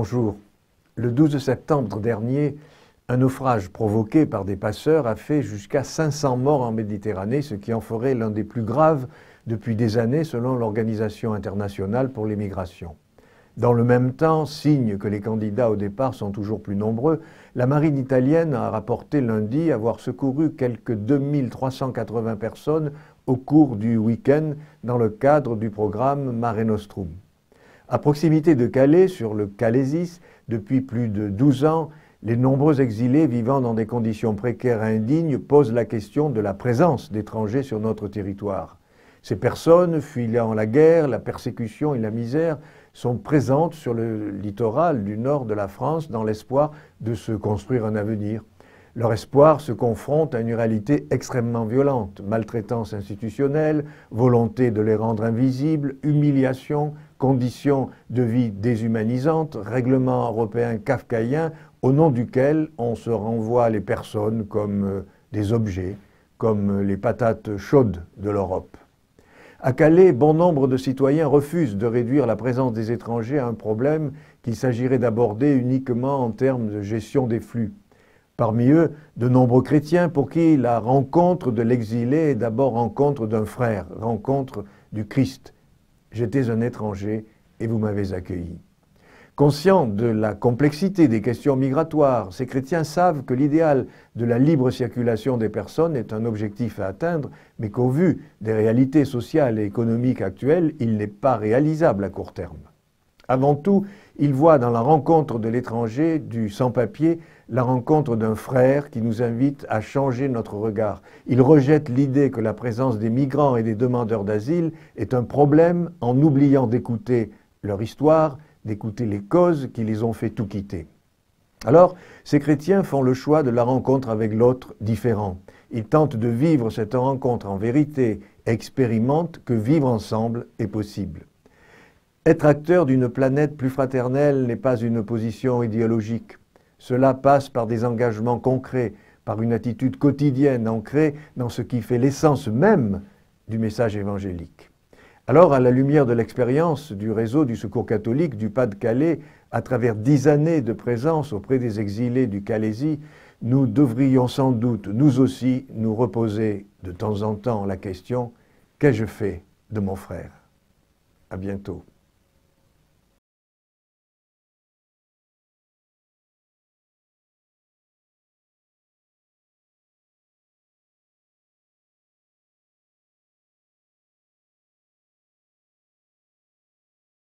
Bonjour. Le 12 septembre dernier, un naufrage provoqué par des passeurs a fait jusqu'à 500 morts en Méditerranée, ce qui en ferait l'un des plus graves depuis des années selon l'Organisation internationale pour les migrations. Dans le même temps, signe que les candidats au départ sont toujours plus nombreux, la marine italienne a rapporté lundi avoir secouru quelques 2380 personnes au cours du week-end dans le cadre du programme Mare Nostrum. À proximité de Calais, sur le Calaisis, depuis plus de 12 ans, les nombreux exilés vivant dans des conditions précaires et indignes posent la question de la présence d'étrangers sur notre territoire. Ces personnes, fuyant la guerre, la persécution et la misère, sont présentes sur le littoral du nord de la France dans l'espoir de se construire un avenir. Leur espoir se confronte à une réalité extrêmement violente, maltraitance institutionnelle, volonté de les rendre invisibles, humiliation, conditions de vie déshumanisantes, règlement européen kafkaïen au nom duquel on se renvoie les personnes comme des objets, comme les patates chaudes de l'Europe. À Calais, bon nombre de citoyens refusent de réduire la présence des étrangers à un problème qu'il s'agirait d'aborder uniquement en termes de gestion des flux. Parmi eux, de nombreux chrétiens pour qui la rencontre de l'exilé est d'abord rencontre d'un frère, rencontre du Christ. J'étais un étranger et vous m'avez accueilli. Conscients de la complexité des questions migratoires, ces chrétiens savent que l'idéal de la libre circulation des personnes est un objectif à atteindre, mais qu'au vu des réalités sociales et économiques actuelles, il n'est pas réalisable à court terme. Avant tout, ils voient dans la rencontre de l'étranger, du sans-papier, la rencontre d'un frère qui nous invite à changer notre regard. Ils rejettent l'idée que la présence des migrants et des demandeurs d'asile est un problème en oubliant d'écouter leur histoire, d'écouter les causes qui les ont fait tout quitter. Alors, ces chrétiens font le choix de la rencontre avec l'autre différent. Ils tentent de vivre cette rencontre en vérité et expérimentent que vivre ensemble est possible. Être acteur d'une planète plus fraternelle n'est pas une position idéologique. Cela passe par des engagements concrets, par une attitude quotidienne ancrée dans ce qui fait l'essence même du message évangélique. Alors, à la lumière de l'expérience du réseau du Secours catholique du Pas-de-Calais, à travers 10 années de présence auprès des exilés du Calaisis, nous devrions sans doute, nous aussi, nous reposer de temps en temps la question « Qu'ai-je fait de mon frère ?» À bientôt.